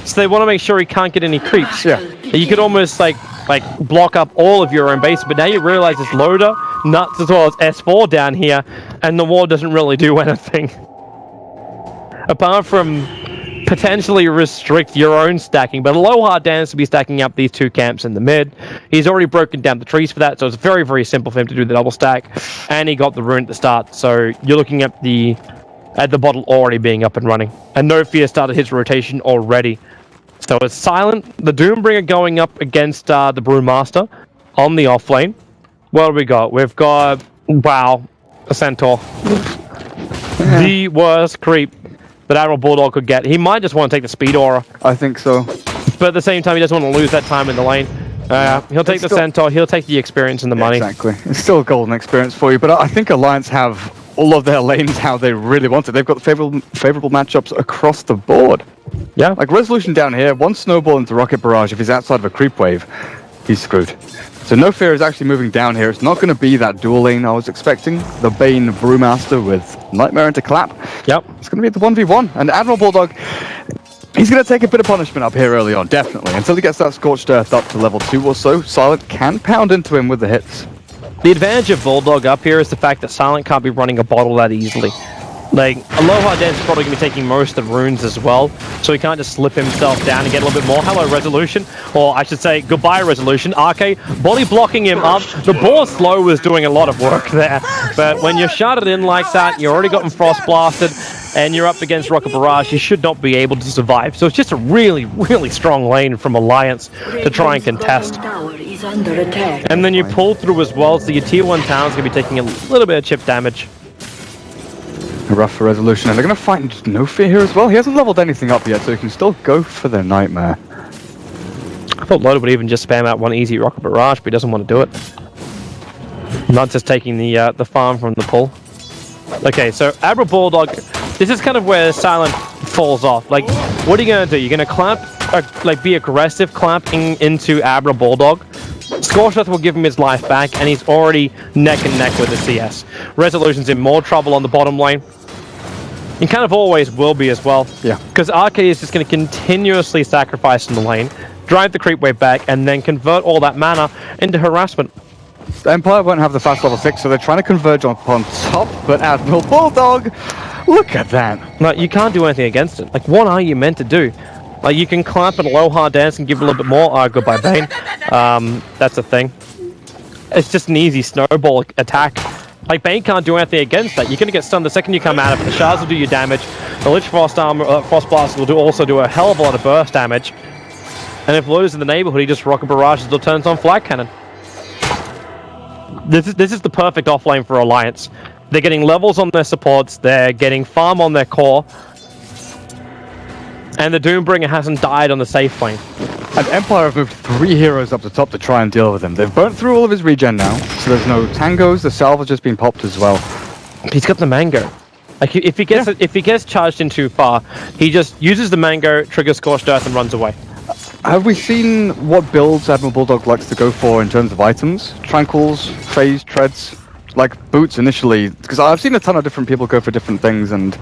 So they want to make sure he can't get any creeps. Yeah. You could almost like block up all of your own base, but now you realize it's Loader, Nuts, as well as S4 down here, and the wall doesn't really do anything. Apart from potentially restrict your own stacking, but Aloha dares to be stacking up these two camps in the mid. He's already broken down the trees for that, so it's very, very simple for him to do the double stack, and he got the rune at the start, so you're looking at the bottle already being up and running. And No Fear started his rotation already. So it's Silent, the Doombringer going up against the Brewmaster on the off lane. What do we got? We've got, wow, a Centaur. The worst creep that Admiral Bulldog could get. He might just want to take the speed aura. I think so. But at the same time, he doesn't want to lose that time in the lane. He'll take the Centaur, he'll take the experience and the money. Exactly. It's still a golden experience for you, but I think Alliance have all of their lanes how they really want it. They've got favorable matchups across the board. Yeah. Like Resolution down here, one snowball into Rocket Barrage, if he's outside of a creep wave, he's screwed. So No Fear is actually moving down here. It's not going to be that dual lane I was expecting. The Bane Brewmaster with Nightmare into Clap. Yep. It's going to be the 1v1. And Admiral Bulldog, he's going to take a bit of punishment up here early on, definitely. Until he gets that Scorched Earth up to level 2 or so, Silent can pound into him with the hits. The advantage of Bulldog up here is the fact that Silent can't be running a bottle that easily. Like, Aloha Den's probably going to be taking most of the runes as well, so he can't just slip himself down and get a little bit more. Hello, Resolution. Or I should say, goodbye, Resolution. RK, body blocking him up. The ball slow was doing a lot of work there, but when you're sharded in like that, you already gotten Frost Blasted, and you're up against Rocket Barrage, you should not be able to survive. So it's just a really, really strong lane from Alliance to try and contest. And then you pull through as well, so your tier 1 town's going to be taking a little bit of chip damage. Rough for Resolution, and they're going to fight No Fear here as well. He hasn't leveled anything up yet, so he can still go for the Nightmare. I thought Loader would even just spam out one easy Rocket Barrage, but he doesn't want to do it. Not just taking the farm from the pull. Okay, so Admiral Bulldog, this is kind of where Silent falls off. Like, what are you going to do? You're going to clamp, like be aggressive, clamping into Admiral Bulldog. Scorched Earth will give him his life back, and he's already neck and neck with the CS. Resolution's in more trouble on the bottom lane. He kind of always will be as well. Yeah. Because RK is just going to continuously sacrifice in the lane, drive the creep wave back, and then convert all that mana into harassment. The Empire won't have the fast level 6, so they're trying to converge upon top, but Admiral Bulldog, look at that. No, you can't do anything against it. Like, what are you meant to do? Like, you can clamp an Aloha dance and give a little bit more. Goodbye, Bane. That's a thing. It's just an easy snowball attack. Like, Bane can't do anything against that. You're going to get stunned the second you come out of it. The shards will do you damage. The Lich Frost Armor, Frost Blast will also do a hell of a lot of burst damage. And if Loader's in the neighborhood, he just Rocket Barrages or turns on Flag Cannon. This is the perfect offlane for Alliance. They're getting levels on their supports. They're getting farm on their core. And the Doombringer hasn't died on the safe lane. And Empire have moved 3 heroes up the top to try and deal with him. They've burnt through all of his regen now, so there's no tangos. The salve has just been popped as well. He's got the mango. Like, if he gets charged in too far, he just uses the mango, triggers Scorched Earth, and runs away. Have we seen what builds Admiral Bulldog likes to go for in terms of items? Tranquils, phase, treads, like boots initially, because I've seen a ton of different people go for different things, and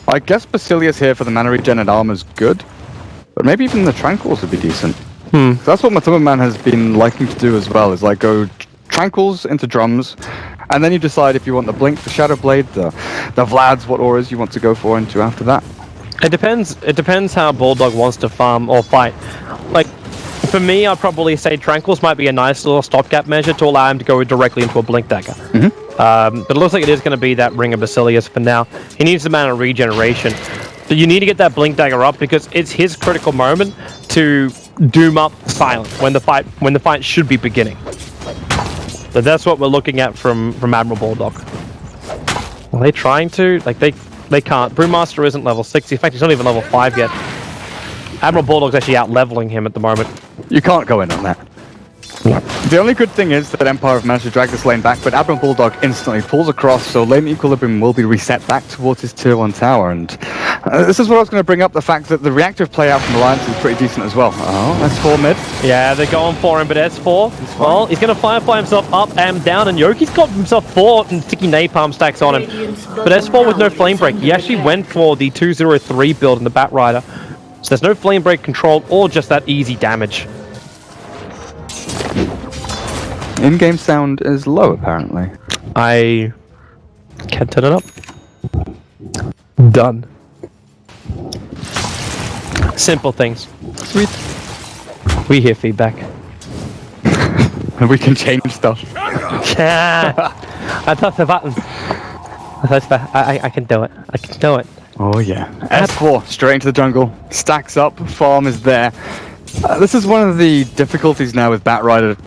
I guess Basilius here for the mana regen and armor is good, but maybe even the Tranquils would be decent. So that's what Matuma Man has been liking to do as well, is like go Tranquils into drums, and then you decide if you want the Blink, the Shadow Blade, the Vlads, what auras you want to go for into after that. It depends how Bulldog wants to farm or fight. Like, for me, I'd probably say Tranquils might be a nice little stopgap measure to allow him to go directly into a Blink Dagger. But it looks like it is going to be that Ring of Basilius for now. He needs the mana regeneration. So you need to get that Blink Dagger up because it's his critical moment to doom up Silent when the fight should be beginning. So that's what we're looking at from Admiral Bulldog. Are they trying to? Like, they can't. Brewmaster isn't level 6. In fact, he's not even level 5 yet. Admiral Bulldog's actually out-leveling him at the moment. You can't go in on that. The only good thing is that Empire have managed to drag this lane back, but Admiral Bulldog instantly pulls across, so lane equilibrium will be reset back towards his tier 1 tower, and this is what I was going to bring up, the fact that the reactive play out from Alliance is pretty decent as well. Oh, S4 mid. Yeah, they're going for him, but S4, well, he's going to Firefly himself up and down, and Yoki's got himself 4 and sticky napalm stacks on him. But S4 with no flame break, he actually went for the 203 build in the Bat Rider. So there's no flame break control or just that easy damage. In-game sound is low, apparently. I can't turn it up. Done. Simple things. Sweet. We hear feedback. And we can change stuff. Yeah. I touched the button. I can do it. I can do it. Oh yeah. S4, straight into the jungle. Stacks up, farm is there. This is one of the difficulties now with Batrider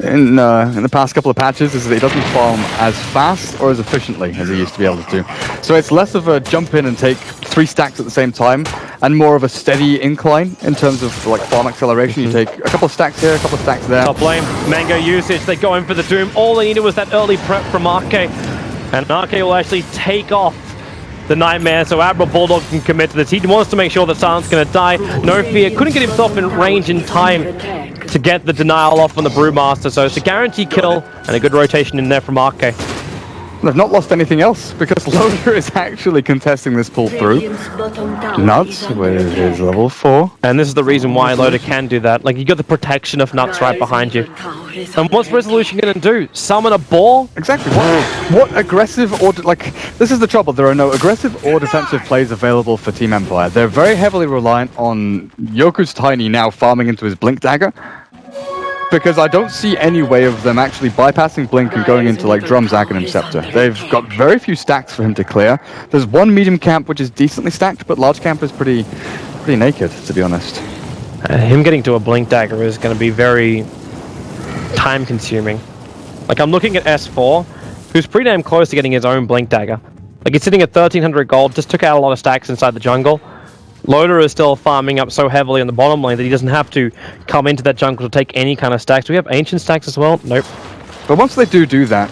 in the past couple of patches, is that he doesn't farm as fast or as efficiently as he used to be able to do. So it's less of a jump in and take 3 stacks at the same time, and more of a steady incline in terms of like farm acceleration. You take a couple of stacks here, a couple of stacks there. Top lane, Mango usage, they go in for the Doom. All they needed was that early prep from RK, and RK will actually take off the Nightmare, so Admiral Bulldog can commit to this. He wants to make sure that Silent's going to die. No fear, couldn't get himself in range in time to get the denial off on the Brewmaster, so it's a guaranteed kill and a good rotation in there from RK. They've not lost anything else, because Loader is actually contesting this pull through. Nuts with his level 4. And this is the reason why Loader can do that. Like, you got the protection of Nuts right behind you. And what's Resolution going to do? Summon a ball? Exactly. What aggressive or... like, this is the trouble. There are no aggressive or defensive plays available for Team Empire. They're very heavily reliant on Yoku's Tiny now farming into his Blink Dagger, because I don't see any way of them actually bypassing Blink and going into like Drum, Zagan, and Scepter. They've got very few stacks for him to clear. There's one medium camp which is decently stacked, but large camp is pretty naked, to be honest. Him getting to a Blink Dagger is going to be very time consuming. Like, I'm looking at S4, who's pretty damn close to getting his own Blink Dagger. Like, he's sitting at 1300 gold, just took out a lot of stacks inside the jungle. Loader is still farming up so heavily on the bottom lane that he doesn't have to come into that jungle to take any kind of stacks. Do we have ancient stacks as well? Nope. But once they do that,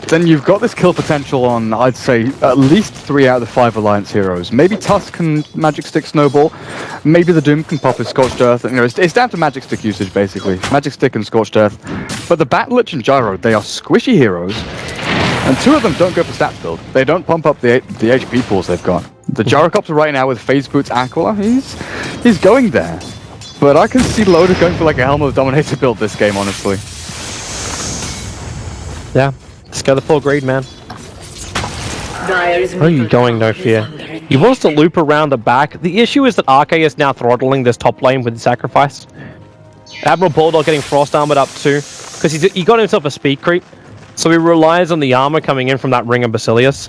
then you've got this kill potential on, I'd say, at least 3 out of the 5 Alliance heroes. Maybe Tusk can Magic Stick Snowball. Maybe the Doom can pop his Scorched Earth. You know, it's down to Magic Stick usage, basically. Magic Stick and Scorched Earth. But the Bat Lich and Gyro, they are squishy heroes. And 2 of them don't go for stats build. They don't pump up the HP pools they've got. The Gyrocopter right now with Phase Boots Aquila, he's going there. But I can see Loader going for like a Helm of Dominator build this game, honestly. Yeah, let's go the full grade, man. Where are you going, No Fear? He wants to loop around the back. The issue is that RK is now throttling this top lane with Sacrifice. Admiral Bulldog getting Frost Armored up too, because he got himself a speed creep. So he relies on the armor coming in from that Ring of Basilius.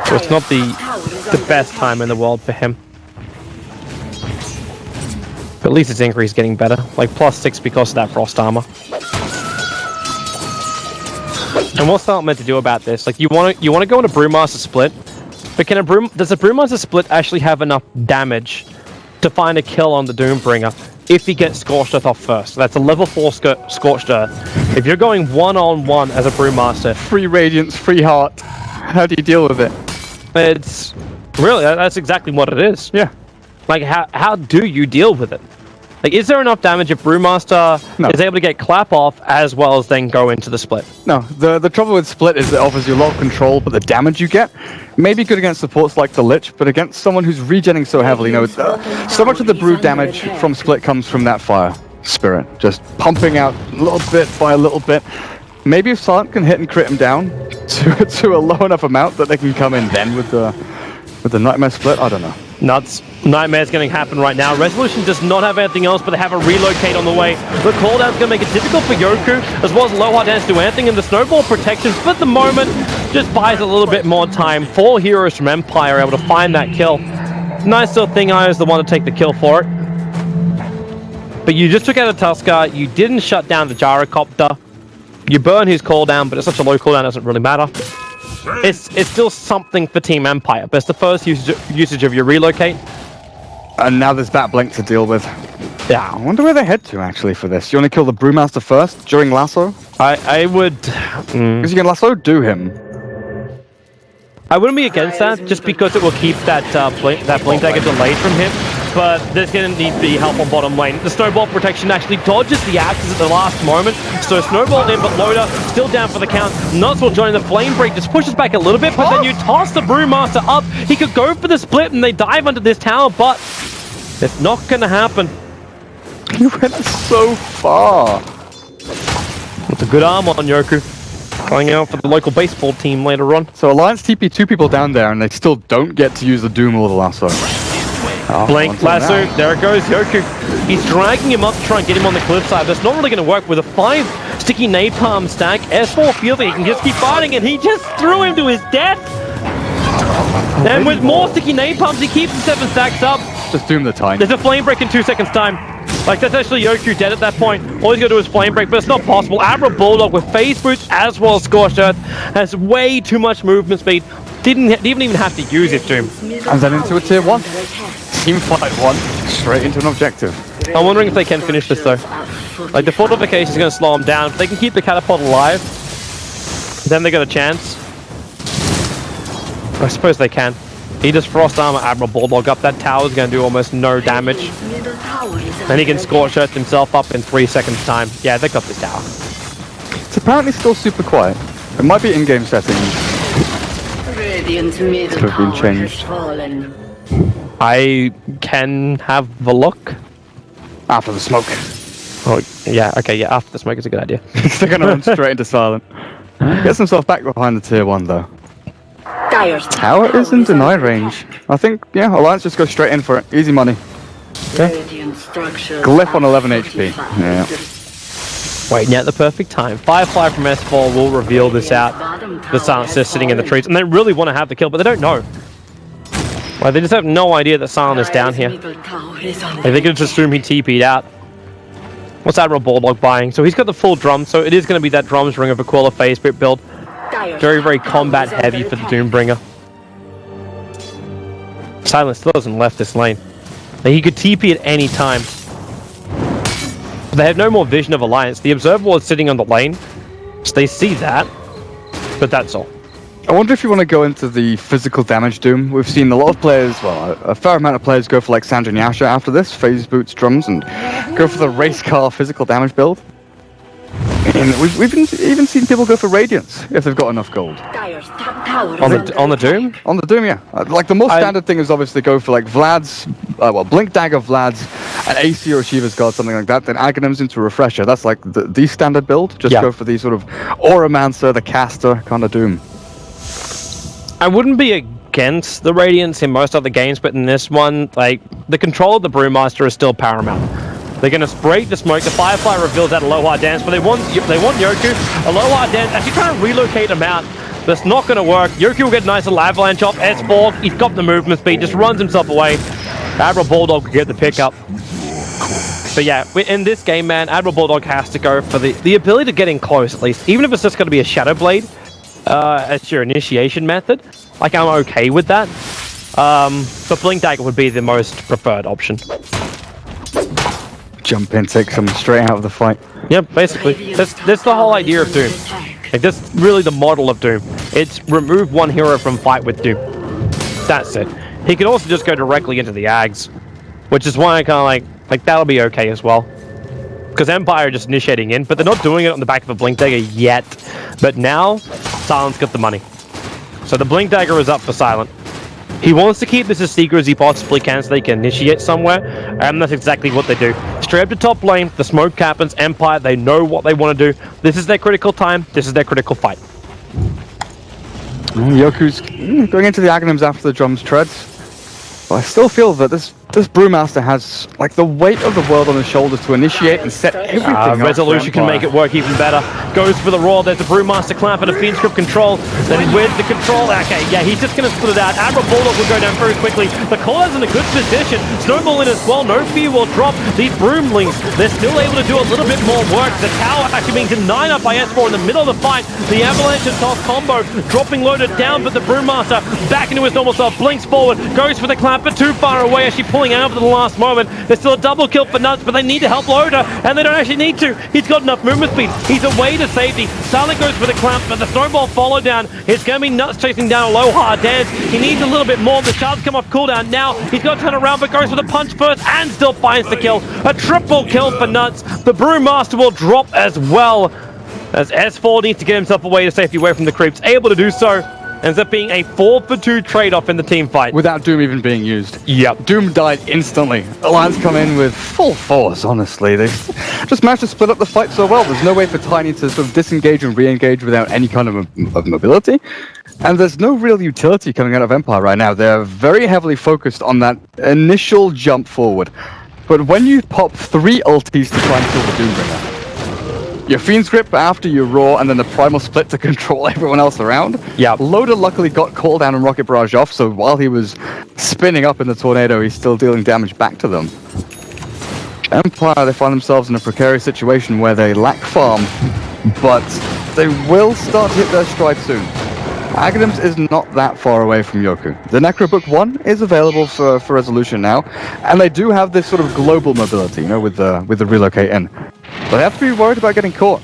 So it's not the best time in the world for him. But at least his increase is getting better. Like +6 because of that Frost Armor. And what's that meant to do about this? Like, you want to go into Brewmaster Split, but does a Brewmaster Split actually have enough damage to find a kill on the Doombringer if he gets Scorched Earth off first? So that's a level 4 Scorched Earth. If you're going 1-on-1 as a Brewmaster... Free Radiance, free Heart. How do you deal with it? It's... really, that's exactly what it is. Yeah. Like, how do you deal with it? Like, is there enough damage if Brewmaster is able to get Clap off as well as then go into the Split? No, the trouble with Split is it offers you a lot of control, but the damage you get may be good against supports like the Lich, but against someone who's regenning so heavily, you know, so much of the Brew damage from Split comes from that Fire Spirit, just pumping out little bit by a little bit. Maybe if Silent can hit and crit him down to a low enough amount that they can come in then with the Nightmare Split, I don't know. Nuts. Nightmare's going to happen right now. Resolution does not have anything else, but they have a relocate on the way. The cooldown's going to make it difficult for Yoku, as well as Lowheart Dance to do anything, and the Snowball protection for the moment just buys a little bit more time. 4 heroes from Empire are able to find that kill. Nice little thing, I was the one to take the kill for it. But you just took out a Tusker, you didn't shut down the Gyrocopter. You burn his cooldown, but it's such a low cooldown, it doesn't really matter. It's still something for Team Empire, but it's the first usage of your relocate. And now there's Bat Blink to deal with. Yeah. I wonder where they head to, actually, for this. You want to kill the Brewmaster first, during Lasso? I would... Because you can Lasso do him. I wouldn't be against that, just because it will keep that Blink Dagger delayed from him. but there's going to need to be help on bottom lane. The snowball protection actually dodges the axes at the last moment, so snowball in, but Loader still down for the count. Nutswell joining the flame break, just pushes back a little bit, but then you toss the Brewmaster up. He could go for the split, and they dive under this tower, but it's not going to happen. He went so far. It's a good arm on Yoku. Going out for the local baseball team later on. So Alliance TP 2 people down there, and they still don't get to use the Doom or the Lasso. Oh, Blink, Lasso, there it goes, Yoku. He's dragging him up to try and get him on the cliffside. That's not really going to work with a 5 sticky napalm stack. S4 feels like he can just keep fighting, and he just threw him to his death. And with more sticky napalms, he keeps the 7 stacks up. Just Doom the time. There's a flame break in 2 seconds time. Like, that's actually Yoku dead at that point. All he's got to do is flame break, but it's not possible. Admiral Bulldog with phase boots as well as Scorched Earth has way too much movement speed. Didn't even have to use it, Doom. And then into a tier 1. Team fight 1, straight into an objective. I'm wondering if they can finish this though. Like, the fortification is going to slow them down. If they can keep the catapult alive, then they got a chance. I suppose they can. He just Frost Armor Admiral Bulldog up. That tower's going to do almost no damage. And he can Scorch Earth himself up in 3 seconds time. Yeah, they got this tower. It's apparently still super quiet. It might be in-game settings. It could have been changed. I can have a look. After the smoke. Oh, yeah, okay, yeah, after the smoke is a good idea. They're going to run straight into silent. Gets himself back behind the tier 1 though. Tower is in deny range. I think, yeah, Alliance just goes straight in for it. Easy money. Okay. Glyph on 11 HP. Yeah. Waiting at the perfect time. Firefly from S4 will reveal this out. The Silence is sitting in the trees, and they really want to have the kill, but they don't know. Like, they just have no idea that Silent is down here. Like, they can just assume he TP'd out. What's Admiral Bulldog buying? So he's got the full drum, so it is going to be that drums ring of Aquila phase bit build. Very, very combat heavy for the Doombringer. Silent still hasn't left this lane. Like, he could TP at any time. But they have no more vision of Alliance. The Observer Ward is sitting on the lane, so they see that, but that's all. I wonder if you want to go into the physical damage Doom. We've seen a lot of players, well, a fair amount of players go for like Sandra and Yasha after this, phase boots, drums, and go for the race car physical damage build. And we've even seen people go for Radiance if they've got enough gold. On the Doom? On the Doom, yeah. Like the most standard thing is obviously go for like Vlad's, Blink Dagger Vlad's, an AC or Shiva's God, something like that. Then Aghanim's into Refresher. That's like the standard build. Just go for the sort of Auramancer, the caster kind of Doom. I wouldn't be against the Radiance in most other games, but in this one, like, the control of the Brewmaster is still paramount. They're going to spray the smoke. The Firefly reveals that Aloha Dance, but they want Yoku. Aloha Dance actually trying to relocate him out. That's not going to work. Yoku will get a nice little avalanche off. S4, he's got the movement speed, just runs himself away. Admiral Bulldog will get the pickup. But yeah, in this game, man, Admiral Bulldog has to go for the ability to get in close, at least. Even if it's just going to be a Shadow Blade as your initiation method. Like, I'm okay with that. But Blink Dagger would be the most preferred option. Jump in, take someone straight out of the fight. Yep, basically. That's the whole idea of Doom. Like, that's really the model of Doom. It's remove one hero from fight with Doom. That's it. He could also just go directly into the Ags, which is why I kind of like that'll be okay as well. Because Empire are just initiating in, but they're not doing it on the back of a Blink Dagger yet. But now, Silent's got the money. So the Blink Dagger is up for Silent. He wants to keep this as secret as he possibly can so they can initiate somewhere, and that's exactly what they do. Straight up to top lane, the smoke happens, Empire, they know what they want to do. This is their critical time, this is their critical fight. Yoku's going into the Aghanims after the drums treads. But I still feel that this Brewmaster has like the weight of the world on his shoulders to initiate and set everything up. Resolution can make it work even better. Goes for the roar. There's a Brewmaster clamp and a Fiend Script control. Then with the control. Okay, yeah, he's just going to split it out. Admiral Bulldog will go down very quickly. The Caller's in a good position. Snowball in as well. No fear will drop. These Broomlings, they're still able to do a little bit more work. The tower actually being denied up by S4 in the middle of the fight. The Avalanche and Toss combo dropping loaded down, but the Brewmaster back into his normal self. Blinks forward. Goes for the clamp, but too far away as she pulls pulling out at the last moment. There's still a double kill for Nuts, but they need to help Loader, and they don't actually need to. He's got enough movement speed. He's away to safety. Silent goes for the clamp, but the snowball follow down. It's going to be Nuts chasing down a low hard dance. He needs a little bit more. The shards come off cooldown now. He's got to turn around, but goes for the punch first and still finds the kill. A triple kill for Nuts. The Brewmaster will drop as well, as S4 needs to get himself away to safety, away from the creeps. Able to do so. Ends up being a 4-for-2 trade-off in the team fight. Without Doom even being used. Yep. Doom died instantly. Alliance come in with full force, honestly. They just managed to split up the fight so well. There's no way for Tiny to sort of disengage and re-engage without any kind of mobility. And there's no real utility coming out of Empire right now. They're very heavily focused on that initial jump forward. But when you pop 3 ultis to try and kill the Doombringer, your Fiend's Grip after your Roar, and then the Primal Split to control everyone else around. Yeah. Loader luckily got Call Down and Rocket Barrage off, so while he was spinning up in the tornado, he's still dealing damage back to them. Empire, they find themselves in a precarious situation where they lack farm, but they will start to hit their stride soon. Aghanim's is not that far away from Yoku. The Necro Book 1 is available for resolution now, and they do have this sort of global mobility, you know, with the relocate in. But they have to be worried about getting caught.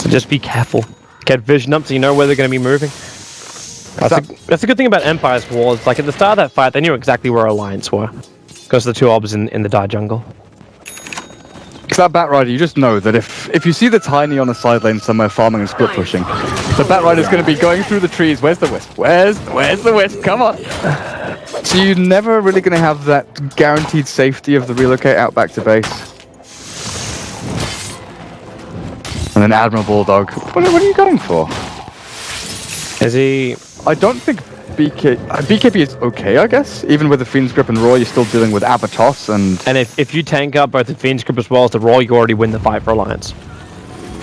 So just be careful. Get vision up so you know where they're going to be moving. That's a good thing about Empire's Wars. Like at the start of that fight, they knew exactly where Alliance were, because the 2 obs in the Die Jungle. Because that Bat Rider, you just know that if you see the Tiny on the side lane somewhere farming and split pushing, the Bat Rider's going to be going through the trees. Where's the Wisp? Where's the Wisp? Come on! So you're never really going to have that guaranteed safety of the relocate out back to base. And then Admiral Bulldog. What are you going for? Is he... I don't think BKB is okay, I guess. Even with the Fiend's Grip and Roar, you're still dealing with Abatos and... And if you tank up both the Fiend's Grip as well as the Roar, you already win the fight for Alliance.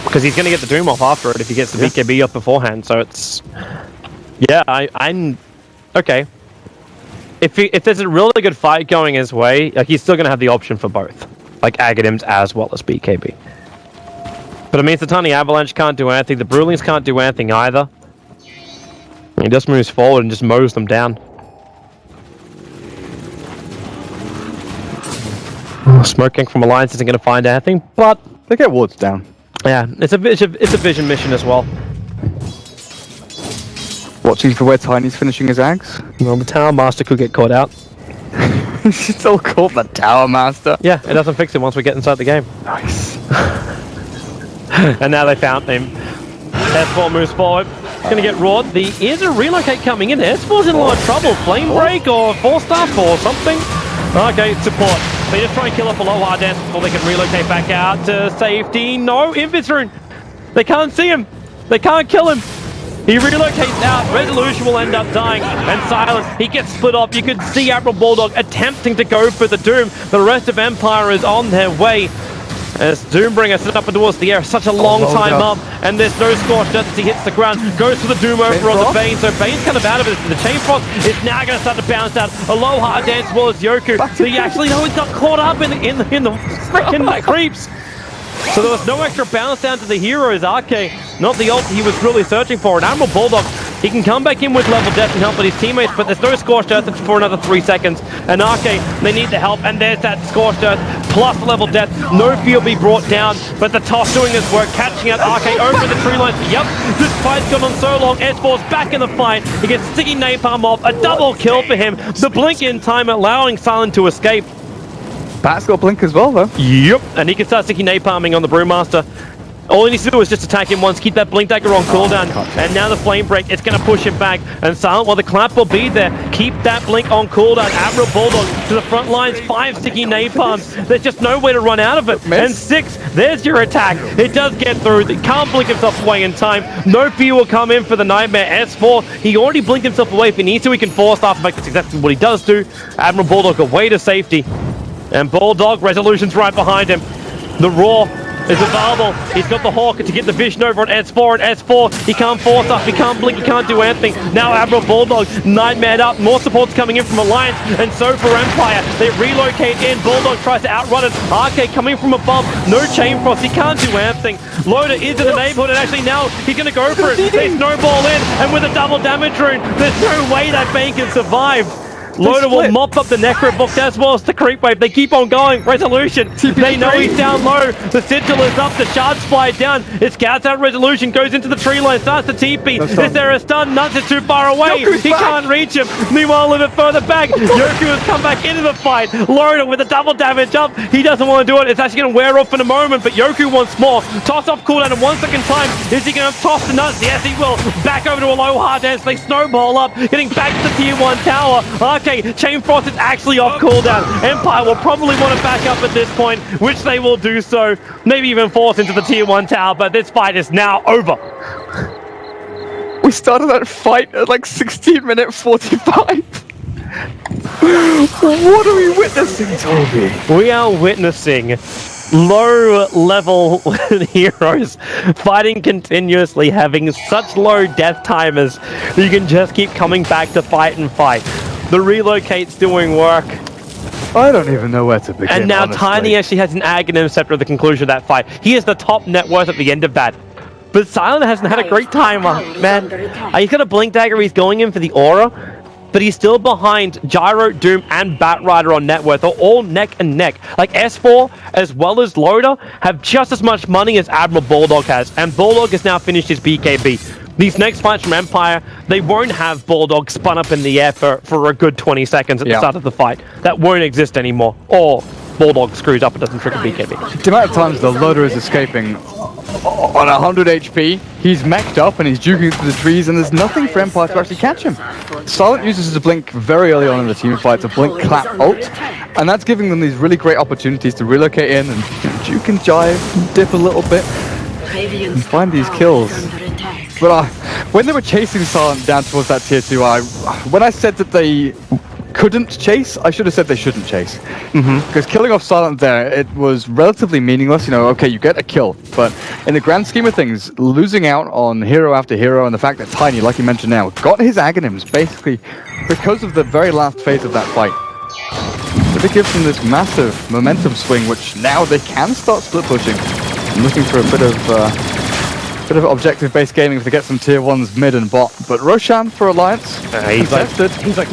Because he's going to get the Doom off after it if he gets the BKB up beforehand, so it's... Yeah, I'm... Okay. If there's a really good fight going his way, like he's still going to have the option for both. Like Aghanim's as well as BKB. But it means the Tiny Avalanche can't do anything, the Brewlings can't do anything either. He just moves forward and just mows them down. Smoking from Alliance isn't going to find anything, but they get wards down. Yeah, it's a vision mission as well. Watching for where Tiny's finishing his Ags. Well, the Tower Master could get caught out. He's still called the Tower Master. Yeah, it doesn't fix it once we get inside the game. Nice. And now they found him. S4 moves forward. It's going to get roared. Is a relocate coming in. S4's in a lot of trouble. Flame Break or Force Staff or something. Okay, support. They just try and kill off a low hard dance before they can relocate back out to safety. No, Invis Rune. They can't see him. They can't kill him. He relocates out. Resolution will end up dying. And Silence, he gets split off. You could see Admiral Bulldog attempting to go for the Doom. The rest of Empire is on their way. As Doombringer set up and towards the air, such a long time up, and there's no scorch just as he hits the ground, goes for the Doom over on the Bane, so Bane's kind of out of it. The Chain Frost is now going to start to bounce out. A low hard dance as well as Yoku. He actually, no, he got caught up in the freaking creeps. So there was no extra bounce down to the heroes. Arke, not the ult he was really searching for. And Admiral Bulldog, he can come back in with level death and help with his teammates, but there's no Scorched Earth for another 3 seconds. And Arke, they need the help, and there's that Scorched Earth plus level death. No fear will be brought down, but the toss doing his work, catching out Arke over the tree lines. Yep, this fight's gone on so long. S4's back in the fight. He gets sticky napalm off, a double kill for him. The blink in time allowing Silent to escape. Bat's got Blink as well, though. Yep, and he can start sticky napalming on the Brewmaster. All he needs to do is just attack him once, keep that Blink Dagger on cooldown, and now the Flame Break, it's going to push him back. And Silent, while the Clap will be there, keep that Blink on cooldown. Admiral Bulldog to the front lines, 5 sticky napalms. There's just no way to run out of it. And 6, there's your attack. It does get through. He can't blink himself away in time. No fear will come in for the Nightmare. S4, he already blinked himself away. If he needs to, he can force off. In fact, that's exactly what he does do. Admiral Bulldog away to safety. And Bulldog, Resolution's right behind him. The Roar is available. He's got the Hawk to get the vision over on S4, and S4, he can't force up, he can't blink, he can't do anything. Now Admiral Bulldog, Nightmare up, more support's coming in from Alliance, and so for Empire. They relocate in, Bulldog tries to outrun it. Arcade coming from above, no Chain Frost, he can't do anything. Loader is in the neighborhood, and actually now he's going to go for it. They snowball in, and with a double damage rune, there's no way that Bane can survive. Loader will mop up the Necro book as well as the creep wave. They keep on going. Resolution. They know he's down low. The Sigil is up. The shards fly down. It scouts out Resolution. Goes into the tree line. Starts to TP. Is there a stun? Nuts is too far away. He can't reach him. Meanwhile, a little bit further back, Yoku has come back into the fight. Loader with a double damage up. He doesn't want to do it. It's actually going to wear off in a moment, but Yoku wants more. Toss off cooldown in 1 second time. Is he going to toss the nuts? Yes, he will. Back over to a low hard dance. They snowball up, getting back to the tier 1 tower. Okay, Chain Frost is actually off cooldown. Empire will probably want to back up at this point, which they will do so. Maybe even force into the tier 1 tower, but this fight is now over. We started that fight at like 16-minute 45. What are we witnessing, Toby? We are witnessing low-level heroes fighting continuously, having such low death timers that you can just keep coming back to fight and fight. The relocate's doing work. I don't even know where to begin. And now honestly. Tiny actually has an Aghanim Scepter at the conclusion of that fight. He is the top net worth at the end of that. But Silent hasn't had a great time, man. He's got a Blink Dagger, he's going in for the Aura, but he's still behind Gyro, Doom, and Batrider on net worth. They're all neck and neck. Like S4, as well as Loader, have just as much money as Admiral Bulldog has, and Bulldog has now finished his BKB. These next fights from Empire, they won't have Bulldog spun up in the air for a good 20 seconds at the start of the fight. That won't exist anymore. Or Bulldog screws up and doesn't trigger BKB. The amount of times the Loader is escaping on 100 HP, he's mech'd up and he's juking through the trees, and there's nothing for Empire to actually catch him. Silent uses his blink very early on in the team fight to blink clap ult, and that's giving them these really great opportunities to relocate in and juke and jive, dip a little bit, and find these kills. But when they were chasing Silent down towards that tier 2, when I said that they couldn't chase, I should have said they shouldn't chase. Because killing off Silent there, it was relatively meaningless. You know, okay, you get a kill, but in the grand scheme of things, losing out on hero after hero, and the fact that Tiny, like you mentioned now, got his Aghanims basically because of the very last phase of that fight. But it gives them this massive momentum swing, which now they can start split pushing. I'm looking for a bit of objective-based gaming if they get some tier 1s mid and bot. But Roshan for Alliance, he's like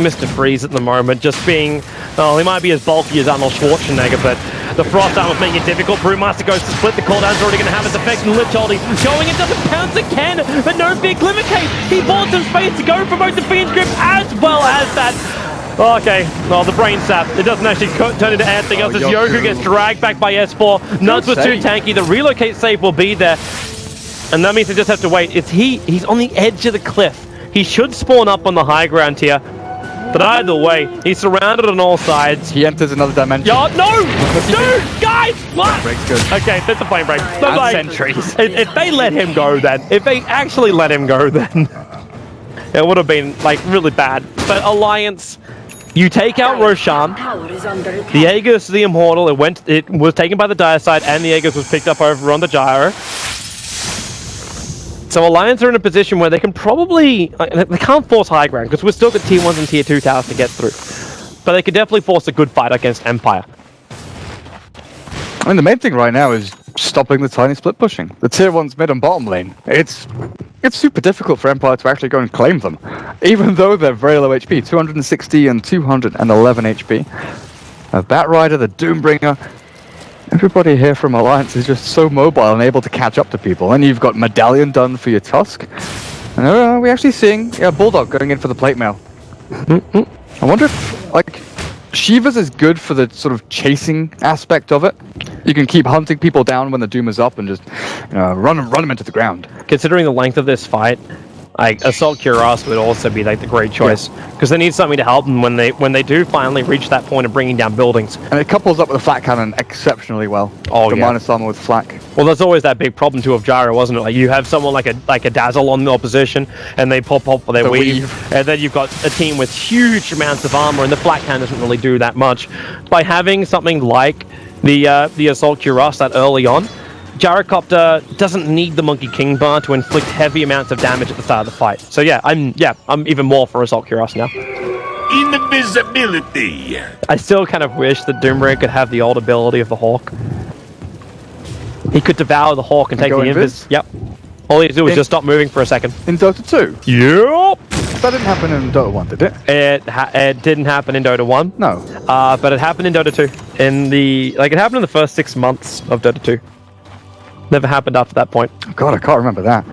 Mr. Freeze at the moment, just being, he might be as bulky as Arnold Schwarzenegger, but the Frost Armor's making it difficult. Brewmaster goes to split, the cooldown's already going to have its effect, and Lich Holding going into the pounce again, but no big Glimmercase. He bought some space to go for both the Fiend's Grip as well as that. Okay, well, the brain sap, it doesn't actually turn into anything else as Yoku gets dragged back by S4. Nuts was too tanky, the relocate save will be there. And that means they just have to wait. He's on the edge of the cliff. He should spawn up on the high ground here. But either way, he's surrounded on all sides. He enters another dimension. No! Dude! Guys! What? Break's good. Okay, that's a plane break. And like, sentries. If they let him go then, if they actually let him go then, it would have been, like, really bad. But Alliance, you take out Roshan. The Aegis, the Immortal, it was taken by the Dire side, and the Aegis was picked up over on the Gyro. So Alliance are in a position where they can probably, they can't force high ground because we've still got tier 1s and tier 2 towers to get through. But they could definitely force a good fight against Empire. I mean, the main thing right now is stopping the Tiny split pushing. The tier 1's mid and bottom lane. It's super difficult for Empire to actually go and claim them, even though they're very low HP, 260 and 211 HP. Batrider, the Doombringer. Everybody here from Alliance is just so mobile and able to catch up to people. And you've got Medallion done for your Tusk. And are we actually seeing Bulldog going in for the plate mail? I wonder if, like, Shiva's is good for the sort of chasing aspect of it. You can keep hunting people down when the Doom is up and just run them into the ground. Considering the length of this fight, like Assault Cuirass would also be like the great choice because they need something to help them when they do finally reach that point of bringing down buildings. And it couples up with the flak cannon exceptionally well. Oh, the minus armor with flak. Well, there's always that big problem too of Gyro, wasn't it? Like you have someone like a Dazzle on the opposition, and they pop up for their weave, and then you've got a team with huge amounts of armor, and the flak cannon doesn't really do that much. By having something like the Assault Cuirass that early on, Gyrocopter doesn't need the Monkey King bar to inflict heavy amounts of damage at the start of the fight. So I'm even more for Assault Cuirass now. Invisibility. I still kind of wish that Doombringer could have the old ability of the Hawk. He could devour the Hawk and take the invis. Yep. All he has to do is just stop moving for a second. In Dota 2? Yep. That didn't happen in Dota 1, did it? It didn't happen in Dota 1. No. But it happened in Dota 2. It happened in the first 6 months of Dota 2. Never happened after that point. God, I can't remember that.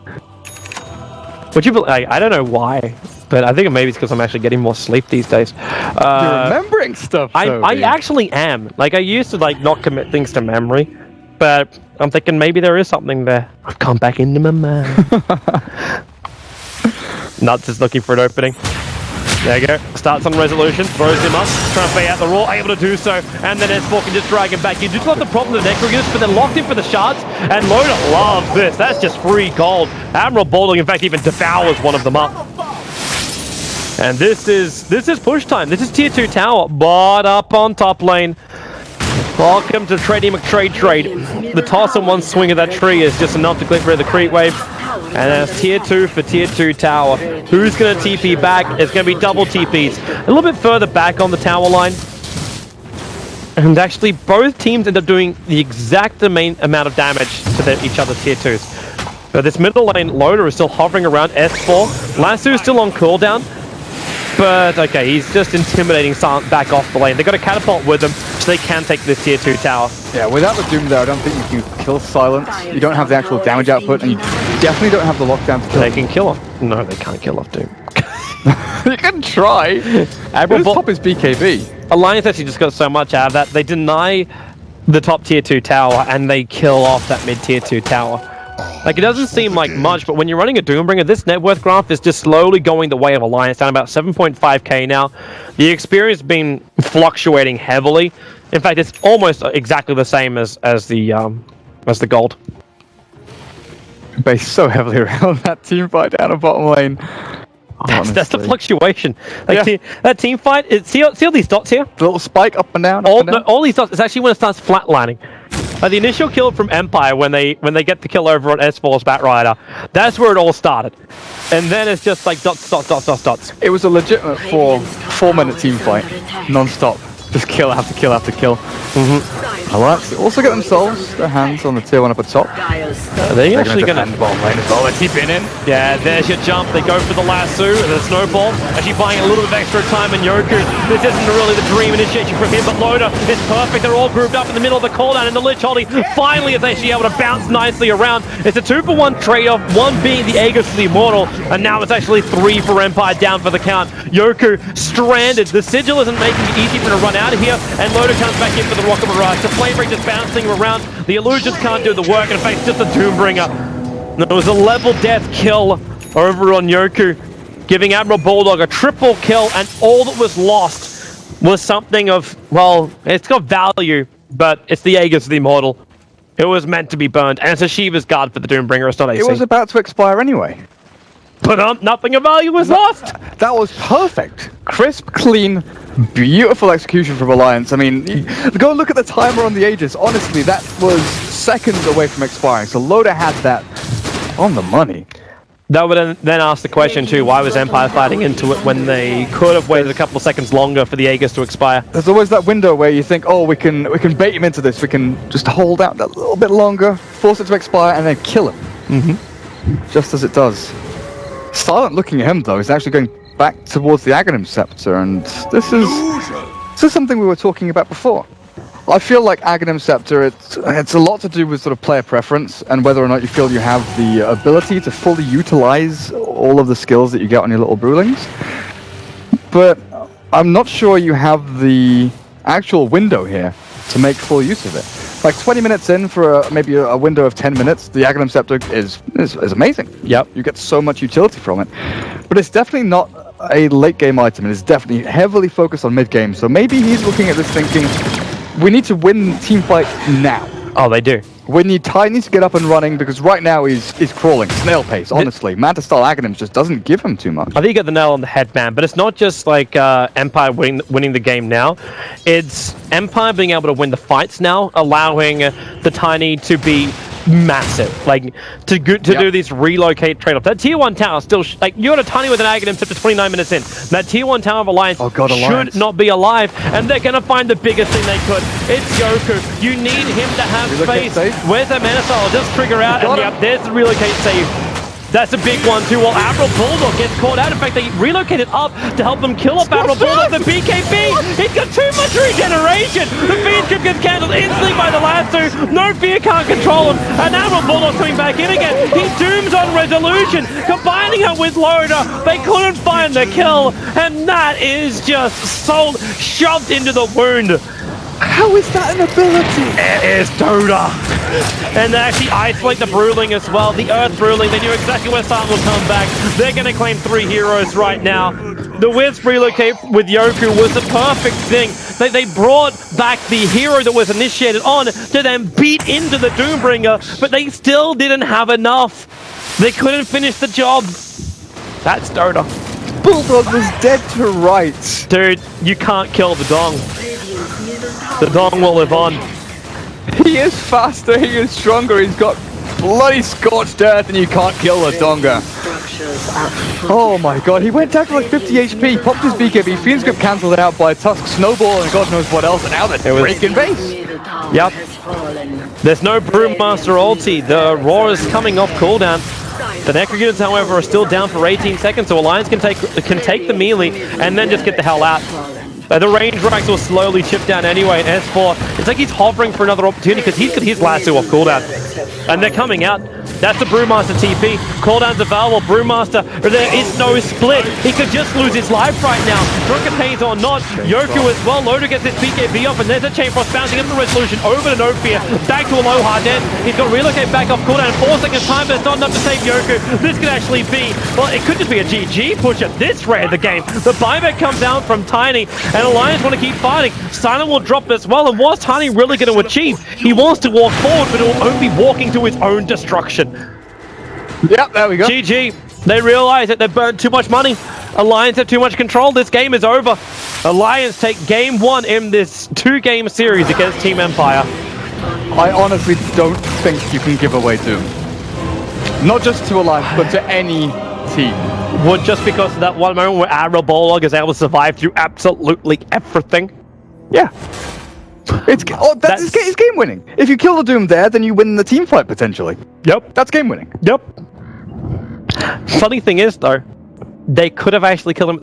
I don't know why, but I think maybe it's because I'm actually getting more sleep these days. You're remembering stuff, I actually am. Like, I used to, like, not commit things to memory, but I'm thinking maybe there is something there. I've come back into my mind. Nuts is looking for an opening. There you go. Starts on resolution, throws him up, trying to fade out the roll, able to do so, and then S4 can just drag him back. You just got the problem with the necro units, but they're locked in for the shards, and Loda loves this. That's just free gold. Admiral Bulldog, in fact, even devours one of them up. And this is push time. This is tier 2 tower, but up on top lane. Welcome to Tradie McTrade. The toss and one swing of that tree is just enough to clip rid of the creep wave. And that's tier 2 for tier 2 tower. Who's going to TP back? It's going to be double TPs. A little bit further back on the tower line. And actually, both teams end up doing the exact amount of damage to each other's tier 2s. But this middle lane, Loda is still hovering around S4. Lasso is still on cooldown. But, okay, he's just intimidating Silent back off the lane. They've got a catapult with them, so they can take this tier 2 tower. Yeah, without the Doom there, I don't think you can kill Silence. You don't have the actual damage output, and you definitely don't have the lockdown to kill They can kill off. No, they can't kill off Doom. You can try. Admiral top is BKB. Alliance actually just got so much out of that. They deny the top tier 2 tower, and they kill off that mid tier 2 tower. Like, it doesn't seem like much, but when you're running a Doombringer, this net worth graph is just slowly going the way of Alliance, down about 7.5k now. The experience has been fluctuating heavily. In fact, it's almost exactly the same as the gold. Based so heavily around that team fight down a bottom lane. That's the fluctuation. Like, yeah. That team fight, see all these dots here? The little spike up and down, all these dots, it's actually when it starts flatlining. The initial kill from Empire, when they get the kill over on S4's Batrider, that's where it all started. And then it's just like dots, dots, dots, dots, dots. It was a legitimate 4-minute team fight, non-stop. Just kill after kill after kill. Alliance also get themselves their hands on the tier 1 up at top. They're actually going to end bottom lane as well. They're keeping in. Yeah, there's your jump. They go for the lasso, the snowball. Actually buying a little bit of extra time in Yoku. This isn't really the dream initiation from him, but Loda is perfect. They're all grouped up in the middle of the cooldown, and the Lich Holding finally is actually able to bounce nicely around. It's a 2-for-1 trade-off, one being the Aegis for the Immortal, and now it's actually 3 for Empire down for the count. Yoku stranded. The Sigil isn't making it easy for him to run out of here, and Loda comes back in for the Rocket Barrage. The Flame Break just bouncing around. The illusions can't do the work, and in fact, just a Doombringer. There was a level death kill over on Yoku, giving Admiral Bulldog a triple kill, and all that was lost was something of, well, it's got value, but it's the Aegis of the Immortal. It was meant to be burned, and it's a Shiva's Guard for the Doombringer. It's not AC. It was about to expire anyway. But nothing of value was lost. That was perfect. Crisp, clean, beautiful execution from Alliance. I mean, go look at the timer on the Aegis. Honestly, that was seconds away from expiring. So Loda had that on the money. That would then ask the question too, why was Empire fighting into it when they could have waited a couple of seconds longer for the Aegis to expire? There's always that window where you think, oh, we can bait him into this. We can just hold out that little bit longer, force it to expire, and then kill him. Just as it does. Silent looking at him though is actually going back towards the Aghanim Scepter, and this is something we were talking about before. I feel like Aghanim Scepter, it's a lot to do with sort of player preference and whether or not you feel you have the ability to fully utilize all of the skills that you get on your little Brewlings. But I'm not sure you have the actual window here to make full use of it. Like 20 minutes in for maybe a window of 10 minutes, the Aghanim Scepter is amazing. Yep. You get so much utility from it. But it's definitely not a late game item. It is definitely heavily focused on mid game. So maybe he's looking at this thinking, we need to win team fight now. Oh, they do. We need Tiny to get up and running because right now he's crawling, snail pace, honestly. Manta style Aghanim just doesn't give him too much. I think you got the nail on the head, man. But it's not just like Empire winning the game now. It's Empire being able to win the fights now, allowing the Tiny to be massive, like to do these relocate trade-offs. That tier 1 tower still like you got a Tiny with an Aghanim Scepter 29 minutes in. That tier 1 tower of Alliance should not be alive, and they're gonna find the biggest thing they could. It's Yoku. You need him to have space. Where's that Mana Style? Just trigger out, and yep, there's the relocate save. That's a big one too. While Admiral Bulldog gets caught out. In fact, they relocated up to help them kill off Admiral Bulldog. The BKB, he's got too much regeneration. The feed script gets cancelled instantly by the lasso. No fear can't control him. And Admiral Bulldog coming back in again. He dooms on resolution, combining it with Loader. They couldn't find the kill, and that is just so shoved into the wound. How is that an ability? It is Dota. And they actually isolate the Bruling as well. The Earth Bruling, they knew exactly where Silent will come back. They're going to claim 3 heroes right now. The Wisp relocate with Yoku was the perfect thing. They brought back the hero that was initiated on to then beat into the Doombringer, but they still didn't have enough. They couldn't finish the job. That's Dota. Bulldog was dead to rights. Dude, you can't kill the Dong. The Dong will live on. He is faster, he is stronger, he's got bloody scorched earth, and you can't kill the Donga. Oh my god, he went down to like 50 HP, popped his BKB, Fiend's Grip cancelled it out by Tusk, Snowball, and god knows what else, and now they're breaking base. Yep. There's no Brewmaster ulti. The Roar is coming off cooldown. The Necro units, however, are still down for 18 seconds, so Alliance can take the melee and then just get the hell out. The range racks will slowly chip down anyway, and S4, it's like he's hovering for another opportunity because he's got his lasso off cooldown. And they're coming out. That's the Brewmaster TP. Cooldown's available. Brewmaster, there is no split. He could just lose his life right now. Drunken Haze or not. Yoku as well. Loader gets his BKB off, and there's a Chain Frost bouncing into the resolution. Over to No Fear. Back to a low hard dead. He's got to relocate back off cooldown in 4 seconds time, but it's not enough to save Yoku. This could actually be, well, it could just be a GG push at this rate of the game. The buyback comes down from Tiny, and Alliance want to keep fighting. Silent will drop as well, and what's Tiny really going to achieve? He wants to walk forward, but it will only be walking to his own destruction. Yep, there we go. GG. They realize that they've burned too much money. Alliance have too much control. This game is over. Alliance take game 1 in this 2-game series against Team Empire. I honestly don't think you can give away Doom. Not just to Alliance, but to any team. Would just because of that one moment where Admiral Bulldog is able to survive through absolutely everything? Yeah. It's game winning. If you kill the Doom there, then you win the team fight potentially. Yep. That's game winning. Yep. Funny thing is, though, they could have actually killed him